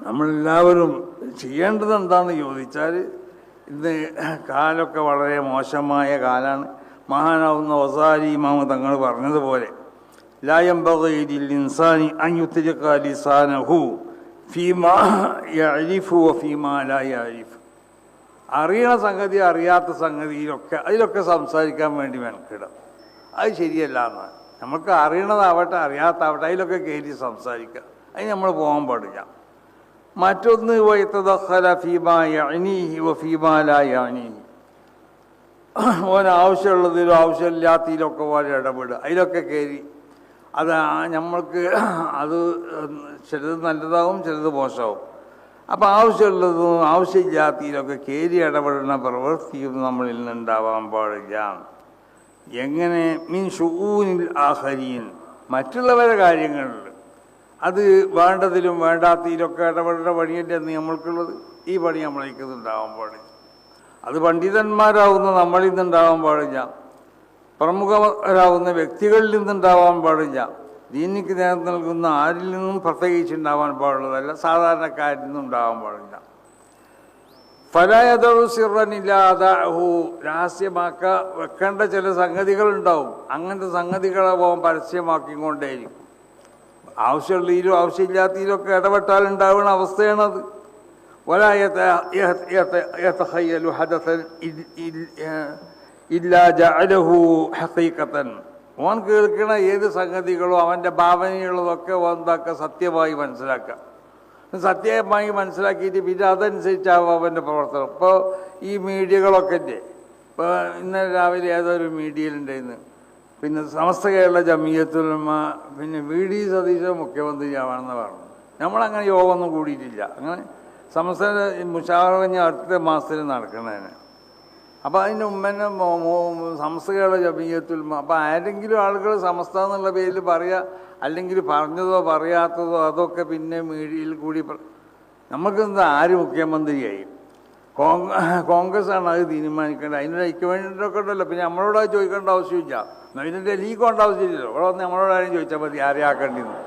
നമ്മളെല്ലാവരും ചെയ്യേണ്ടത് എന്താണെന്ന് ചോദിച്ചാൽ, ഇന്ന് കാലമൊക്കെ വളരെ മോശമായ കാലമാണ്. മഹാനാവുന്ന വസാരി ഇമാമ തങ്ങൾ പറഞ്ഞതുപോലെ, ലാ യംബഗി ലിൽ ഇൻസാനി അൻ യുത്രിക ലിസാനഹു ഫീമാ യഅരിഫു വഫീമാ ലാ യഅരിഫ്. അറിയണ സംഗതി അറിയാത്ത സംഗതിയിലൊക്കെ അതിലൊക്കെ സംസാരിക്കാൻ വേണ്ടി മെനക്കിടാം. അത് ശരിയല്ല എന്നാണ്. നമുക്ക് അറിയണതാവട്ടെ അറിയാത്താവട്ടെ അതിലൊക്കെ കയറി സംസാരിക്കുക. അതിന് നമ്മൾ പോകാൻ പാടില്ല. മറ്റൊന്ന് വയതദഖല ഫീമാ യഅനീഹി വഫീമാ ലാ യഅനീഹി. ഓന് ആവശ്യമുള്ളതിലും ആവശ്യമില്ലാത്തതിലൊക്കെ പോലെ ഇടപെടുക, അതിലൊക്കെ കയറി. അത് നമ്മൾക്ക് അത് ചിലത് നല്ലതാവും, ചിലത് മോശമാവും. അപ്പം ആവശ്യമുള്ളതും ആവശ്യമില്ലാത്തതിലൊക്കെ കയറി ഇടപെടുന്ന പ്രവൃത്തിയും നമ്മളിൽ നിന്നുണ്ടാവാൻ പാടില്ല. എങ്ങനെ മിൻ ശുഊനിൽ ആഖരീൻ, മറ്റുള്ളവരുടെ കാര്യങ്ങളിൽ അത് വേണ്ടതിലും വേണ്ടാത്തതിലൊക്കെ ഇടപെടുന്ന പണിയല്ലേ എന്ന് നമ്മൾക്കുള്ളത്. ഈ പണി നമ്മളേക്ക് ഉണ്ടാവാൻ പാടില്ല. അത് പണ്ഡിതന്മാരാവുന്ന നമ്മളിൽ നിന്നുണ്ടാവാൻ പാടില്ല. പ്രമുഖരാകുന്ന വ്യക്തികളിൽ നിന്നുണ്ടാവാൻ പാടില്ല. ദീനിക്ക് നേതൃത്വം നൽകുന്ന ആരിൽ നിന്നും പ്രത്യേകിച്ചുണ്ടാവാൻ പാടുള്ളതല്ല, സാധാരണക്കാരിൽ നിന്നും ഉണ്ടാവാൻ പാടില്ല. ഫലായദഉ സിർറൻ ഇല്ലാ അദഅഹു, രഹസ്യമാക്ക വെക്കേണ്ട ചില സംഗതികളുണ്ടാവും. അങ്ങനത്തെ സംഗതികളെ പോകാൻ പരസ്യമാക്കിക്കൊണ്ടേയിരിക്കും. ആവശ്യമുള്ളതിലും ആവശ്യമില്ലാത്തതിലൊക്കെ ഇടപെട്ടാൽ ഉണ്ടാവുന്ന അവസ്ഥയാണത്. വലാ യതഖയ്യലു ഹദസൻ ഇല്ലാ ജഅലഹു ഹഖീഖതൻ. ഓൻ കേൾക്കണ ഏത് സംഗതികളോ അവൻ്റെ ഭാവനയുള്ളതൊക്കെ എന്താക്കുക, സത്യമായി മനസ്സിലാക്കുക. സത്യമായി മനസ്സിലാക്കിയിട്ട് പിന്നെ അതനുസരിച്ചാവും അവൻ്റെ പ്രവർത്തനം. ഇപ്പോൾ ഈ മീഡിയകളൊക്കെ ഇല്ലേ, ഇപ്പോൾ ഇന്നലെ രാവിലെ ഏതൊരു മീഡിയയിലുണ്ടായിരുന്നു, പിന്നെ സമസ്ത കേരള ജമിയത്തുൽ ഉലമ, പിന്നെ VD സതീശൻ മുഖ്യമന്ത്രിയാവാണെന്ന് പറഞ്ഞു. നമ്മളങ്ങനെ യോഗമൊന്നും കൂടിയിട്ടില്ല. അങ്ങനെ സമസ്ത മുഷാവറ കഴിഞ്ഞ അടുത്ത മാസത്തിൽ നടക്കുന്നതിന്. അപ്പോൾ അതിൻ്റെ മുമ്പന്നെ സമസ്ത കേരള ജമിയത്തുൽ ഉലമ. അപ്പോൾ ആരെങ്കിലും ആളുകൾ സമസ്ത എന്നുള്ള പേരിൽ പറയുക, അല്ലെങ്കിൽ പറഞ്ഞതോ പറയാത്തതോ അതൊക്കെ പിന്നെ മീഡിയയിൽ കൂടി. നമുക്കെന്താ, ആര് മുഖ്യമന്ത്രിയായി? കോൺഗ്രസ് ആണ് അത് തീരുമാനിക്കേണ്ടത്. അതിനൊരു ഐക്യവേണ്ടിയൊക്കെ ഉണ്ടല്ലോ. പിന്നെ നമ്മളോട് അത് ചോദിക്കേണ്ട ആവശ്യമില്ല. ഇതിൻ്റെ ഡൽഹിക്ക് കൊണ്ട് ആവശ്യമില്ലല്ലോ. ഇവിടെ വന്ന് നമ്മളോട് ആരും ചോദിച്ചാൽ മതി ആരെയാക്കേണ്ടിന്ന്.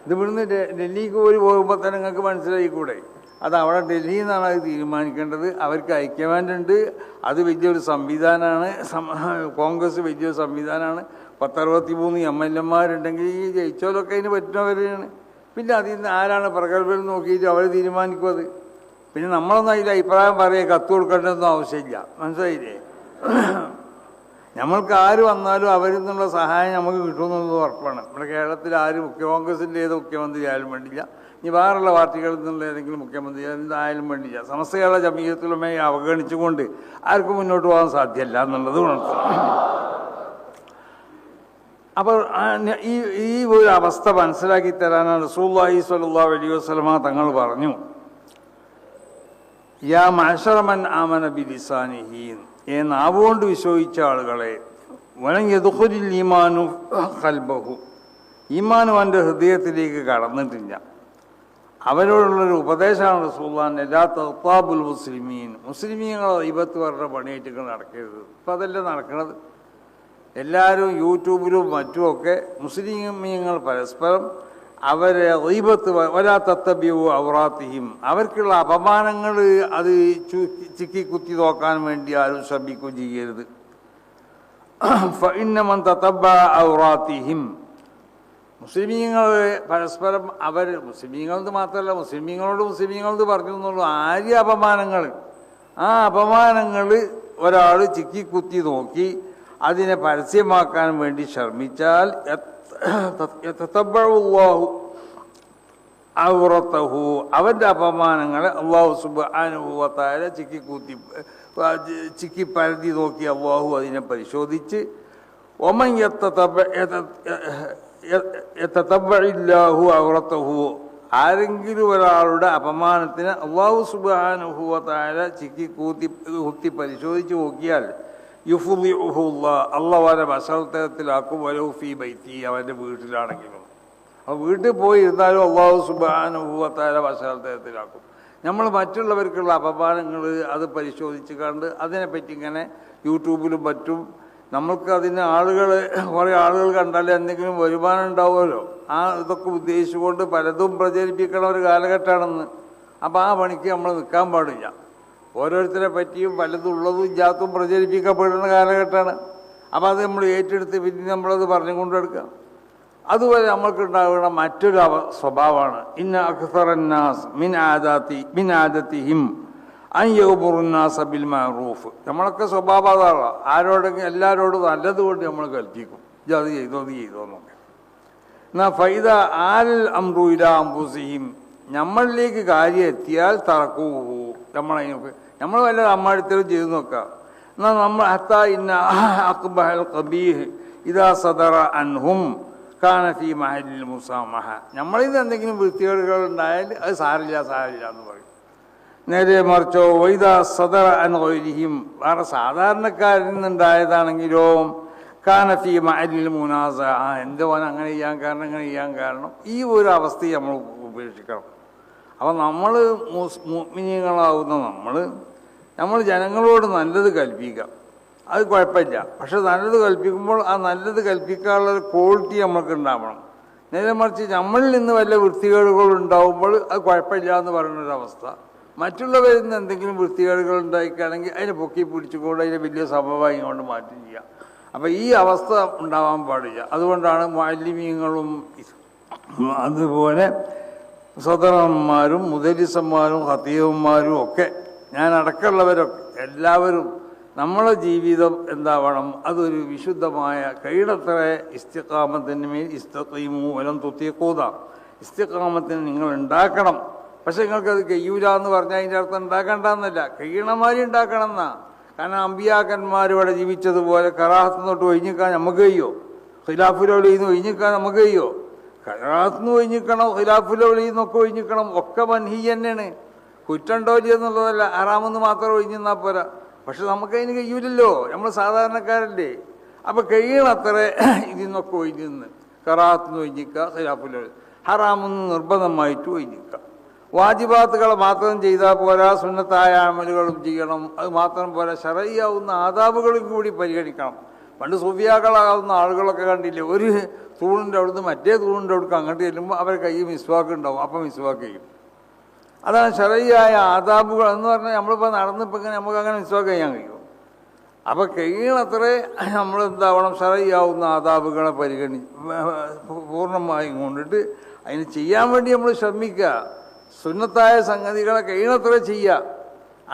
ഇത് ഇവിടുന്ന് ഡൽഹിക്ക് പോയി പോകുമ്പോൾ തന്നെ നിങ്ങൾക്ക് മനസ്സിലായിക്കൂടെ, അത് അവിടെ ഡൽഹിയിൽ നിന്നാണ് അത് തീരുമാനിക്കേണ്ടത്. അവർക്ക് ഐക്യവേണ്ടുണ്ട്. അത് വലിയൊരു സംവിധാനമാണ്. കോൺഗ്രസ് വലിയൊരു സംവിധാനമാണ്. 1063 MLA-മാരുണ്ടെങ്കിൽ ഈ ജയിച്ചോലൊക്കെ അതിന് പറ്റുന്നവരാണ്. പിന്നെ അതിൽ നിന്ന് ആരാണ് പ്രഗത്ഭൻ നോക്കിയിട്ട് അവർ തീരുമാനിക്കും അത്. പിന്നെ നമ്മളൊന്നും അതിൽ അഭിപ്രായം പറയുക, കത്ത് കൊടുക്കേണ്ടതൊന്നും ആവശ്യമില്ല. മനസ്സിലായില്ലേ? നമ്മൾക്ക് ആര് വന്നാലും അവരിൽ നിന്നുള്ള സഹായം നമുക്ക് കിട്ടുമെന്നുള്ളത് ഉറപ്പാണ്. നമ്മുടെ കേരളത്തിൽ ആര് കോൺഗ്രസിൻ്റെ ഏത് മുഖ്യമന്ത്രി ആയാലും വേണ്ടില്ല, ഇനി വേറുള്ള പാർട്ടികളിൽ നിന്നുള്ള ഏതെങ്കിലും മുഖ്യമന്ത്രി എന്തായാലും വേണ്ടില്ല, സമസ്ത കേരള ജമിയത്തുൽ ഉലമയെ അവഗണിച്ചുകൊണ്ട് ആർക്കും മുന്നോട്ട് പോകാൻ സാധ്യമല്ല എന്നുള്ളത് ഉണർത്തും. അപ്പോൾ ഈ ഒരു അവസ്ഥ മനസ്സിലാക്കി തരാനാണ് റസൂലുള്ളാഹി സ്വല്ലല്ലാഹു അലൈഹി വസല്ലമ തങ്ങൾ പറഞ്ഞു, യാ മഅ്ശറ മൻ ആമന ബിലിസാനിഹി, നാവുകൊണ്ട് വിശ്വസിച്ച ആളുകളെ, വലൻ യദ്ഖുലിൽ ഈമാനു ഖൽബഹു, ഈമാൻ അവൻ്റെ ഹൃദയത്തിലേക്ക് കടന്നിട്ടില്ല. അവരോടുള്ളൊരു ഉപദേശമാണ് റസൂലുള്ളാഹി, ലാ തഗ്താബുൽ മുസ്ലിമീൻ, മുസ്ലിമീങ്ങൾ ഗീബത്ത് പറഞ്ഞ പണിയായിട്ട് നടക്കരുത്. ഇപ്പം അതല്ലേ നടക്കുന്നത്. എല്ലാവരും യൂട്യൂബിലും മറ്റുമൊക്കെ മുസ്ലിമീങ്ങൾ പരസ്പരം അവരെ ഗീബത്ത്, വലാ തത്തബിഉ ഔറാത്തിഹിം, അവർക്കുള്ള അപമാനങ്ങൾ അത് ചിക്കി കുത്തി നോക്കാൻ വേണ്ടി ആരും ശ്രമിക്കുകയും ചെയ്യരുത്. ഫഇന്ന മൻ തതബ്ബഅ ഔറാത്തിഹിം, മുസ്ലിമീങ്ങൾ പരസ്പരം അവർ, മുസ്ലിമീങ്ങളത് മാത്രമല്ല മുസ്ലിമീങ്ങളോട് പറഞ്ഞു എന്നുള്ളൂ. ആര്യ അപമാനങ്ങൾ, ആ അപമാനങ്ങൾ ഒരാൾ ചിക്കി കുത്തി നോക്കി അതിനെ പരസ്യമാക്കാൻ വേണ്ടി ശ്രമിച്ചാൽ ഔറത്തഹു, അവൻ്റെ അപമാനങ്ങളെ അല്ലാഹു സുബ്ഹാനഹു വ തആല ചിക്കി പരതി നോക്കി അല്ലാഹു അതിനെ പരിശോധിച്ച്, വമൻ യതതബ്ബഇല്ലാഹു ഔറത്തഹു, ആരെങ്കിലും ഒരാളുടെ അപമാനത്തിന് അല്ലാഹു സുബ്ഹാനഹു വ തആല ചിക്കി കുത്തി പരിശോധിച്ച് നോക്കിയാൽ യുഫ്ളിഉഹുല്ലാഹ്, അല്ലാഹു അവനെ വശത്തത്തിലാക്കും. വലൗ ഫീ ബൈത്തി, അവൻ്റെ വീട്ടിലാണെങ്കിലും. അപ്പോൾ വീട്ടിൽ പോയി ഇരുന്നാലും അല്ലാഹു സുബ്ഹാനഹു വ തആല വശത്തത്തിലാക്കും. നമ്മൾ മറ്റുള്ളവർക്കുള്ള അപമാനങ്ങൾ അത് പരിശോധിച്ച് കണ്ട് അതിനെപ്പറ്റി ഇങ്ങനെ യൂട്യൂബിലും മറ്റും നമ്മൾക്ക് അതിന് കുറേ ആളുകൾ കണ്ടാലേ എന്തെങ്കിലും വരുമാനം ഉണ്ടാവുമല്ലോ. ആ ഇതൊക്കെ ഉദ്ദേശിച്ചുകൊണ്ട് പലതും പ്രചരിപ്പിക്കണ ഒരു കാലഘട്ടമാണെന്ന്. അപ്പോൾ ആ പണിക്ക് നമ്മൾ നിൽക്കാൻ പാടില്ല. ഓരോരുത്തരെ പറ്റിയും പലതും ഉള്ളതും ഇല്ലാത്തതും പ്രചരിപ്പിക്കപ്പെടുന്ന കാലഘട്ടമാണ്. അപ്പോൾ അത് നമ്മൾ ഏറ്റെടുത്ത് പിന്നെ നമ്മളത് പറഞ്ഞുകൊണ്ടെടുക്കുക. അതുപോലെ നമ്മൾക്കുണ്ടാകുന്ന മറ്റൊരു സ്വഭാവമാണ് ഇന്ന അക്സറന്നാസ് മിൻ ആദത്തിഹിം അൻ യഅ്മുറുന്നാസ ബിൽ മഅറൂഫ്. നമ്മളൊക്കെ സ്വഭാവം അതാണ്. ആരോടെങ്കിലും എല്ലാവരോടും നല്ലത് കൊണ്ട് നമ്മൾ കൽപ്പിക്കും, ഇത് അത് ചെയ്തോ എന്നൊക്കെ. എന്നാൽ ഫൈദ ആൽ അംറു ഇലാ അൻഫുസിഹിം, നമ്മളിലേക്ക് കാര്യം എത്തിയാൽ തറക്കൂഹു, നമ്മൾ വല്ല അമ്മാടിത്തരം ചെയ്തു നോക്കാം. എന്നാൽ നമ്മൾ ഹത്താ ഇന്ന അഖ്ബഹൽ ഖബീഹ് ഇദാ സദറ അൻഹും കാന ഫീ മഹല്ലിൽ മുസാമഹ. നമ്മളിൽ നിന്ന് എന്തെങ്കിലും വൃത്തികേടുകൾ ഉണ്ടായാൽ അത് സാരില്ല എന്ന് പറയും. നേരെ മറിച്ചോ വൈദാ സദറ അൻ ഗൈരിഹിം, വേറെ സാധാരണക്കാരിൽ നിന്നുണ്ടായതാണെങ്കിലോ കാന ഫീ മഹല്ലിൽ മുനാസ, എൻ്റെ മോൻ അങ്ങനെ ചെയ്യാൻ കാരണം ഈ ഒരു അവസ്ഥയെ നമ്മൾ ഉപേക്ഷിക്കണം. അപ്പോൾ നമ്മൾ മുഅ്മിനീങ്ങളാവുന്ന നമ്മൾ ജനങ്ങളോട് നല്ലത് കൽപ്പിക്കാം, അത് കുഴപ്പമില്ല. പക്ഷെ നല്ലത് കൽപ്പിക്കുമ്പോൾ ആ നല്ലത് കൽപ്പിക്കാനുള്ള ക്വാളിറ്റി നമ്മൾക്ക് ഉണ്ടാവണം. നേരെ മറിച്ച് നമ്മളിൽ നിന്ന് വല്ല വൃത്തികേടുകൾ ഉണ്ടാവുമ്പോൾ അത് കുഴപ്പമില്ല എന്ന് പറയുന്നൊരവസ്ഥ. മറ്റുള്ളവരിൽ നിന്ന് എന്തെങ്കിലും വൃത്തികേടുകൾ ഉണ്ടായിക്കുകയാണെങ്കിൽ അതിനെ പൊക്കി പിടിച്ചുകൊണ്ട് അതിനെ വലിയ സംഭവമായി കൊണ്ട് മാറ്റി ചെയ്യുക. അപ്പോൾ ഈ അവസ്ഥ ഉണ്ടാവാൻ പാടില്ല. അതുകൊണ്ടാണ് മുഅല്ലിമീങ്ങളും അതുപോലെ സദറന്മാരും മുദരിസന്മാരും ഖതീബന്മാരും ഒക്കെ, ഞാൻ അടക്കമുള്ളവരൊക്കെ എല്ലാവരും നമ്മളെ ജീവിതം എന്താവണം, അതൊരു വിശുദ്ധമായ കഴിയണത്ര ഇസ്തിഖാമത്തിന് മേൽ ഇസ്തഖീമു വലം തുത്തീഖൂദ, ഇസ്തിഖാമത്തിന് നിങ്ങൾ ഉണ്ടാക്കണം. പക്ഷെ നിങ്ങൾക്കത് കഴിയൂല എന്ന് പറഞ്ഞാൽ അതിൻ്റെ അർത്ഥം ഉണ്ടാക്കണ്ടെന്നല്ല, കഴിയണമാതിരി ഉണ്ടാക്കണം എന്നാ. കാരണം അമ്പിയാക്കന്മാർ ഇവിടെ ജീവിച്ചതുപോലെ കറാഹത്ത് തൊട്ട് ഒഴിഞ്ഞിക്കാൻ നമുക്ക് കഴിയോ? ഖിലാഫുലൗലിയിൽ നിന്ന് ഒഴിഞ്ഞിക്കാൻ നമുക്ക് കഴിയോ? കറാഹത്തുനിന്ന് ഒഴിഞ്ഞിക്കണം, ഖിലാഫുലൗലിയിൽ നിന്നൊക്കെ ഒഴിഞ്ഞിക്കണം. ഒക്കെ മൻഹി തന്നെയാണ്, കുറ്റണ്ടോലി എന്നുള്ളതല്ല, ഹറാമെന്ന് മാത്രം ഒഴിഞ്ഞെന്നാൽ പോരാ. പക്ഷെ നമുക്കതിന് കഴിയൂലല്ലോ, നമ്മൾ സാധാരണക്കാരല്ലേ. അപ്പം കഴിയണത്ര ഇതിൽ നിന്നൊക്കെ ഒഴിഞ്ഞ് കറാഹത്തുനിന്ന് ഒഴിഞ്ഞിക്കുക, ഖിലാഫുലൗലി ഹറാമെന്ന് നിർബന്ധമായിട്ട് ഒഴിഞ്ഞിക്കുക. വാജിബാത്തുകൾ മാത്രം ചെയ്താൽ പോരാ, സുന്നത്തായ അമലുകളും ചെയ്യണം. അത് മാത്രം പോരാ, ശറഈയാവുന്ന ആദാബുകളും കൂടി പരിഗണിക്കണം. പണ്ട് സൂഫിയാക്കളാവുന്ന ആളുകളൊക്കെ കണ്ടില്ലേ, ഒരു തൂണിൻ്റെ അവിടുന്ന് മറ്റേ തൂണിൻ്റെ അവിടേക്ക് അങ്ങോട്ട് ചെല്ലുമ്പോൾ അവരുടെ കയ്യിൽ മിസ്വാക്ക് ഉണ്ടാവും, അപ്പം മിസ്വാക്ക് ചെയ്യും. അതാണ് ശറഈയായ ആദാബുകൾ എന്ന് പറഞ്ഞാൽ. നമ്മളിപ്പോൾ നടന്നിപ്പോൾ ഇങ്ങനെ നമുക്ക് അങ്ങനെ മിസ്വാക്ക് ചെയ്യാൻ കഴിയും. അപ്പോൾ കഴിയണത്രേ നമ്മളെന്താവണം, ശറഈയാവുന്ന ആദാബുകളെ പൂർണ്ണമായും കൊണ്ടിട്ട് അതിന് ചെയ്യാൻ വേണ്ടി നമ്മൾ ശ്രമിക്കുക. സുന്നത്തായ സംഗതികളെ കഴിയണത്ര ചെയ്യുക.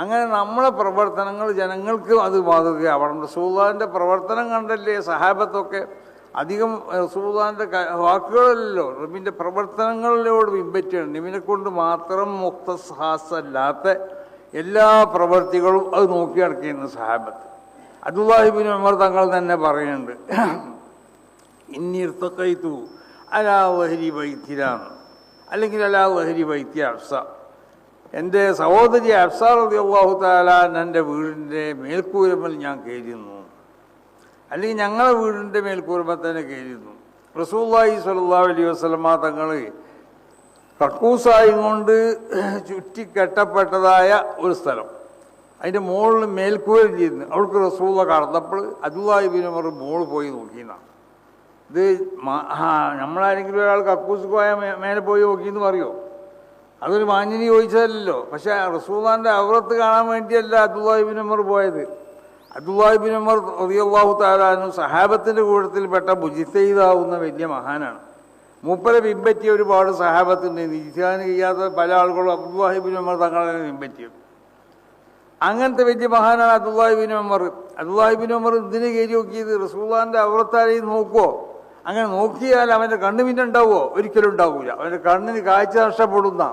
അങ്ങനെ നമ്മളെ പ്രവർത്തനങ്ങൾ ജനങ്ങൾക്ക് അത് മാതൃകയാവണം. റസൂലുള്ളാഹിൻ്റെ പ്രവർത്തനം കണ്ടല്ലേ സഹാബത്തൊക്കെ അധികം റസൂലുള്ളാഹിൻ്റെ വാക്കുകളല്ലോ, നബിൻ്റെ പ്രവർത്തനങ്ങളിലോട് പിൻപറ്റുകയാണ്. നബിനെ കൊണ്ട് മാത്രം മുഖ്തസ്സാസല്ലാത്ത എല്ലാ പ്രവർത്തികളും അത് നോക്കി നടക്കുന്ന സഹാബത്ത്. അബ്ദുല്ലാഹി ഇബ്നു ഉമർ തങ്ങൾ തന്നെ പറയുന്നുണ്ട്, ഇന്നി ഇർതഖൈതു അലാ വഹരി ബൈത്തിലാണ്, അല്ലെങ്കിൽ അലാ വഹരി ബൈത്തി ഹഫ്സ, എൻ്റെ സഹോദരി ഹഫ്സ റളിയല്ലാഹു തആല എൻ്റെ വീടിൻ്റെ മേൽക്കൂരമേൽ ഞാൻ കയറിയിരുന്നു, അല്ലെങ്കിൽ ഞങ്ങളുടെ വീടിൻ്റെ മേൽക്കൂരമേൽ തന്നെ കയറിയിരുന്നു. റസൂലുള്ളാഹി സ്വല്ലല്ലാഹു അലൈഹി വസല്ലമ തങ്ങൾ കക്കൂസായും കൊണ്ട് ചുറ്റിക്കെട്ടപ്പെട്ടതായ ഒരു സ്ഥലം, അതിൻ്റെ മുകളിൽ മേൽക്കൂര ചെയ്യുന്നു. അവൾക്ക് റസൂലുള്ളാഹി കടന്നപ്പോൾ അബ്ദുല്ലാഹി ഇബ്നു ഉമർ മോള് പോയി നോക്കിയെന്നാണ്. ഇത് നമ്മളാരെങ്കിലും ഒരാൾ കക്കൂസ് പോയാൽ മേലെ പോയി നോക്കിയെന്ന് പറയുമോ? അതൊരു മാന്യനി ചോദിച്ചതല്ലോ. പക്ഷേ റസൂലുള്ളാഹിൻ്റെ ഔറത്ത് കാണാൻ വേണ്ടിയല്ല അബ്ദുല്ലാഹി ഇബ്നു ഉമർ പോയത്. അബ്ദുല്ലാഹി ഇബ്നു ഉമർ റളിയല്ലാഹു തആല അൻഹു സഹാബത്തിൻ്റെ കൂട്ടത്തിൽപ്പെട്ട മുജ്തഹിദാവുന്ന വലിയ മഹാനാണ്. മൂപ്പരെ പിൻപറ്റിയ ഒരുപാട് സഹാബത്തുണ്ട്. ഇജ്തിഹാദ് ചെയ്യാത്ത പല ആളുകളും അബ്ദുല്ലാഹി ഇബ്നു ഉമർ തങ്ങളെ പിൻപറ്റിയത്. അങ്ങനത്തെ വലിയ മഹാനാണ് അബ്ദുല്ലാഹി ഇബ്നു ഉമർ. അബ്ദുല്ലാഹി ഇബ്നു ഉമർ ഇതിന് കയറി നോക്കിയത് റസൂലുള്ളാഹിൻ്റെ ഔറത്താരെയും നോക്കുമോ? അങ്ങനെ നോക്കിയാൽ അവൻ്റെ കണ്ണ് പിന്നെ ഉണ്ടാവുമോ? ഒരിക്കലും ഉണ്ടാവില്ല. അവൻ്റെ കണ്ണിന് കാഴ്ച നഷ്ടപ്പെടുന്ന.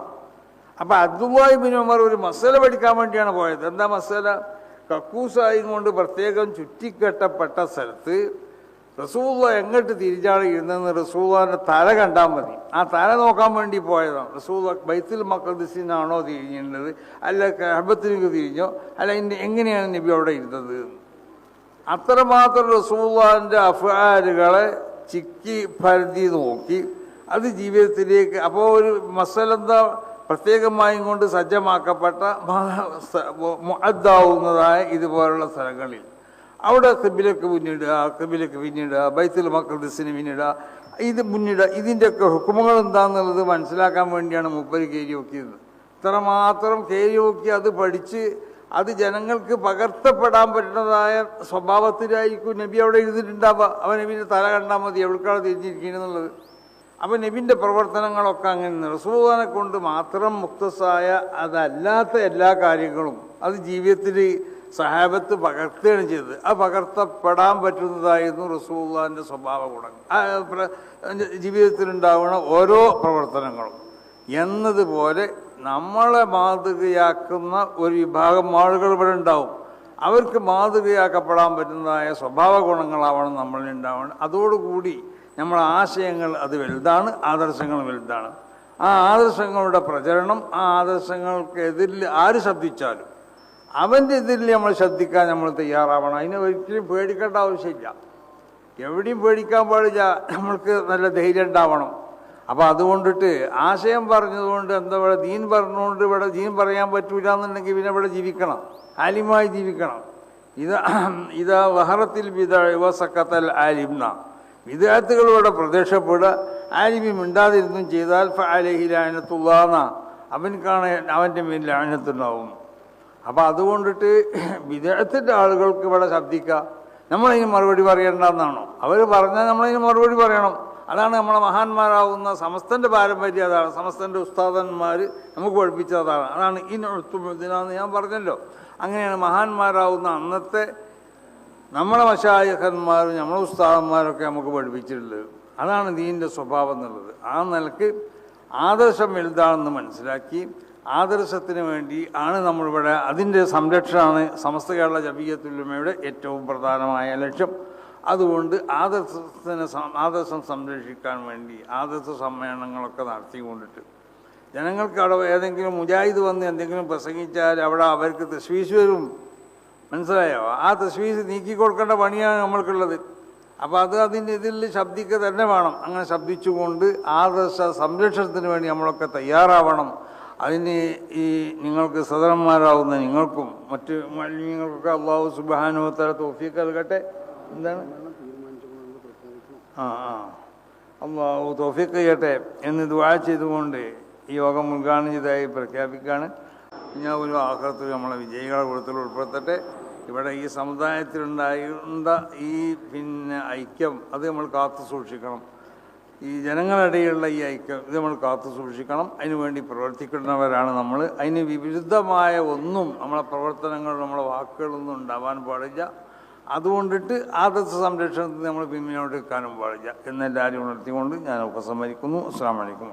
അപ്പം അബ്ദുല്ലാഹി ഇബ്നു ഉമർ ഒരു മസല പഠിക്കാൻ വേണ്ടിയാണ് പോയത്. എന്താ മസല? കക്കൂസായും കൊണ്ട് പ്രത്യേകം ചുറ്റിക്കെട്ടപ്പെട്ട സ്ഥലത്ത് റസൂലുള്ളാഹി എങ്ങോട്ട് തിരിച്ചാണ് ഇരുന്നതെന്ന് റസൂലുള്ളാഹിൻ്റെ തല കണ്ടാൽ മതി. ആ തല നോക്കാൻ വേണ്ടി പോയതാണ്. റസൂലുള്ളാഹി ബൈത്തുൽ മഖ്ദിസിനാണോ തിരിഞ്ഞിരുന്നത്, അല്ല കഅബത്തിലേക്ക് തിരിഞ്ഞോ, അല്ല എങ്ങനെയാണ് നബി അവിടെ ഇരുന്നത്? അത്രമാത്രം റസൂലുള്ളാഹിൻ്റെ അഫ്ആലുകളെ ചിക്കി പരതി നോക്കി അത് ജീവിതത്തിലേക്ക്. അപ്പോൾ ഒരു മസലെന്താ, പ്രത്യേകമായും കൊണ്ട് സജ്ജമാക്കപ്പെട്ട മുഅദ്ദാവുന്നതായ ഇതുപോലുള്ള സ്ഥലങ്ങളിൽ അവിടെ ഖിബ്ലക്ക് പിന്നിടുക, ബൈത്തുൽ മഖ്ദിസിന് പിന്നിടുക, ഇത് മുന്നിട ഇതിൻ്റെയൊക്കെ ഹുക്കുമുകൾ എന്താണെന്നുള്ളത് മനസ്സിലാക്കാൻ വേണ്ടിയാണ് മൂപ്പര് കേരി നോക്കിയത്. ഇത്രമാത്രം കേരി നോക്കി അത് പഠിച്ച് അത് ജനങ്ങൾക്ക് പകർത്തപ്പെടാൻ പറ്റുന്നതായ സ്വഭാവത്തിലായിരിക്കും നബി അവിടെ എഴുതിയിട്ടുണ്ടാവുക. അവൻ നബീൻ്റെ തല കണ്ടാൽ മതി എവിടേക്കാണ് തിരിഞ്ഞിരിക്കുകയെന്നുള്ളത്. അപ്പം നബിൻ്റെ പ്രവർത്തനങ്ങളൊക്കെ അങ്ങനെ റസൂലുള്ളാഹിനെ കൊണ്ട് മാത്രം മുക്തസായ അതല്ലാത്ത എല്ലാ കാര്യങ്ങളും അത് ജീവിതത്തിൽ സഹാബത്ത് പകർത്തുകയാണ് ചെയ്തത്. അത് പകർത്തപ്പെടാൻ പറ്റുന്നതായിരുന്നു റസൂലുള്ളാഹിൻ്റെ സ്വഭാവ ഗുണങ്ങൾ, ജീവിതത്തിലുണ്ടാവുന്ന ഓരോ പ്രവർത്തനങ്ങളും എന്നതുപോലെ നമ്മളെ മാതൃകയാക്കുന്ന ഒരു വിഭാഗം ആളുകൾ ഇവിടെ ഉണ്ടാവും. അവർക്ക് മാതൃകയാക്കപ്പെടാൻ പറ്റുന്നതായ സ്വഭാവ ഗുണങ്ങളാവണം നമ്മളിലുണ്ടാവണം. അതോടുകൂടി നമ്മളെ ആശയങ്ങൾ അത് വലുതാണ്, ആദർശങ്ങൾ വലുതാണ്. ആ ആദർശങ്ങളുടെ പ്രചരണം, ആ ആദർശങ്ങൾക്കെതിരിൽ ആര് ശബ്ദിച്ചാലും അവൻ്റെ എതിരിൽ നമ്മൾ ശ്രദ്ധിക്കാൻ നമ്മൾ തയ്യാറാവണം. അതിനെ ഒരിക്കലും പേടിക്കേണ്ട ആവശ്യമില്ല, എവിടെയും പേടിക്കാൻ പാടില്ല. നമ്മൾക്ക് നല്ല ധൈര്യം ഉണ്ടാവണം. അപ്പോൾ അതുകൊണ്ടിട്ട് ആശയം പറഞ്ഞതുകൊണ്ട് എന്താ ഇവിടെ ദീൻ പറഞ്ഞുകൊണ്ട് ഇവിടെ ദീൻ പറയാൻ പറ്റൂല എന്നുണ്ടെങ്കിൽ പിന്നെ ഇവിടെ ജീവിക്കണം, ആലിമായി ജീവിക്കണം. ഇതാ വഹറത്തിൽ സക്കത്തൽ ആലിംന, വിദ്യാർത്ഥികളോടെ പ്രത്യക്ഷപ്പെടുക, ആലിമി മിണ്ടാതിരുന്നും ചെയ്താൽ അലൈഹി ലഅനത്തുല്ലാഹ്, അവൻക്കാണ് അവൻ്റെ മേൽ ലഅനത്തുണ്ടാവും. അപ്പോൾ അതുകൊണ്ടിട്ട് വിദേഹത്തിൻ്റെ ആളുകൾക്ക് ഇവിടെ ശബ്ദിക്കുക, നമ്മളതിന് മറുപടി പറയേണ്ടെന്നാണോ? അവർ പറഞ്ഞാൽ നമ്മളതിന് മറുപടി പറയണം. അതാണ് നമ്മളെ മഹാന്മാരാവുന്ന സമസ്തൻ്റെ പാരമ്പര്യം. അതാണ് സമസ്തൻ്റെ ഉസ്താദന്മാർ നമുക്ക് പഠിപ്പിച്ചതാണ്. അതാണ് ഇതിനാന്ന് ഞാൻ പറഞ്ഞല്ലോ. അങ്ങനെയാണ് മഹാന്മാരാവുന്ന അന്നത്തെ നമ്മളെ മശായിഖന്മാരും നമ്മളെ ഉസ്താദന്മാരൊക്കെ നമുക്ക് പഠിപ്പിച്ചിട്ടുള്ളത്. അതാണ് ദീനിൻ്റെ സ്വഭാവം എന്നുള്ളത്. ആ നിലക്ക് ആദർശം വലുതാണെന്ന് മനസ്സിലാക്കി ആദർശത്തിന് വേണ്ടി ആണ് നമ്മളിവിടെ, അതിൻ്റെ സംരക്ഷണമാണ് സമസ്ത കേരള ജമിയത്തുൽ ഉലമയുടെ ഏറ്റവും പ്രധാനമായ ലക്ഷ്യം. അതുകൊണ്ട് ആദർശം സംരക്ഷിക്കാൻ വേണ്ടി ആദർശ സമ്മേളനങ്ങളൊക്കെ നടത്തിക്കൊണ്ടിട്ട് ജനങ്ങൾക്ക് അവിടെ ഏതെങ്കിലും മുജാഹിദ് വന്ന് എന്തെങ്കിലും പ്രസംഗിച്ചാൽ അവിടെ അവർക്ക് തശ്വീസ് വരും, മനസ്സിലായോ? ആ തശ്വീസ് നീക്കി കൊടുക്കേണ്ട പണിയാണ് നമ്മൾക്കുള്ളത്. അപ്പോൾ അതിൻ്റെ ഇതിൽ ശബ്ദിക്കുക തന്നെ വേണം. അങ്ങനെ ശബ്ദിച്ചുകൊണ്ട് ആദർശ സംരക്ഷണത്തിന് വേണ്ടി നമ്മളൊക്കെ തയ്യാറാവണം. അതിന് ഈ നിങ്ങൾക്ക് സദനന്മാരാവുന്ന നിങ്ങൾക്കും മറ്റ് മാലിന്യങ്ങൾക്കൊക്കെ അള്ളാഹു സുബ്ഹാനഹു വ തആല തൗഫീഖ് നൽകട്ടെ. എന്താണ് അള്ളാഹു തൗഫീഖ് ചെയ്യട്ടെ എന്ന് ദുആ ചെയ്തുകൊണ്ട് ഈ യോഗം ഉദ്ഘാടനം ചെയ്തതായി പ്രഖ്യാപിക്കുകയാണ്. ഞാൻ ഒരു ആഖിറത്തിൽ നമ്മളെ വിജയികളെ കൂട്ടത്തിൽ ഉൾപ്പെടുത്തട്ടെ. ഇവിടെ ഈ സമുദായത്തിലുണ്ടായിരുന്ന ഈ ഐക്യം അത് നമ്മൾ കാത്തു സൂക്ഷിക്കണം. ഈ ജനങ്ങളിടയിലുള്ള ഈ ഐക്യം ഇത് നമ്മൾ കാത്തു സൂക്ഷിക്കണം. അതിനുവേണ്ടി പ്രവർത്തിക്കുന്നവരാണ് നമ്മൾ. അതിന് വിരുദ്ധമായ ഒന്നും നമ്മളെ പ്രവർത്തനങ്ങൾ നമ്മളെ വാക്കുകളൊന്നും ഉണ്ടാവാൻ പാടില്ല. അതുകൊണ്ടിട്ട് ആദർശ സംരക്ഷണത്തിന് നമ്മൾ പിന്നോട്ട് വെക്കാനും പാടില്ല എന്നെല്ലാവരും ഉണർത്തിക്കൊണ്ട് ഞാൻ ഉപസംഹരിക്കുന്നു. അസ്സലാമു അലൈക്കും.